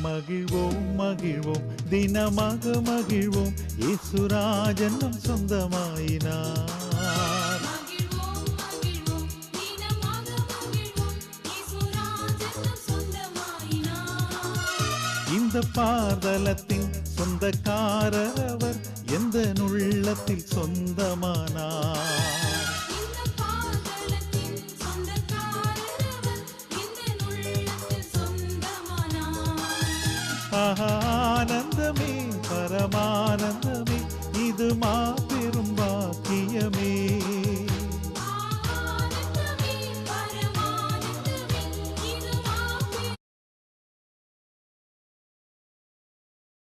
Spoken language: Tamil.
மகிழ்வோம் மகிழ்வோம் தினமாக மகிழ்வோம் இயேசுராஜன் நம் சொந்தமாயினார். இந்த பாதலத்தின் சொந்தக்காரர் அவர் எந்த உள்ளத்தில் சொந்தமானார். ஆனந்தமே பரமா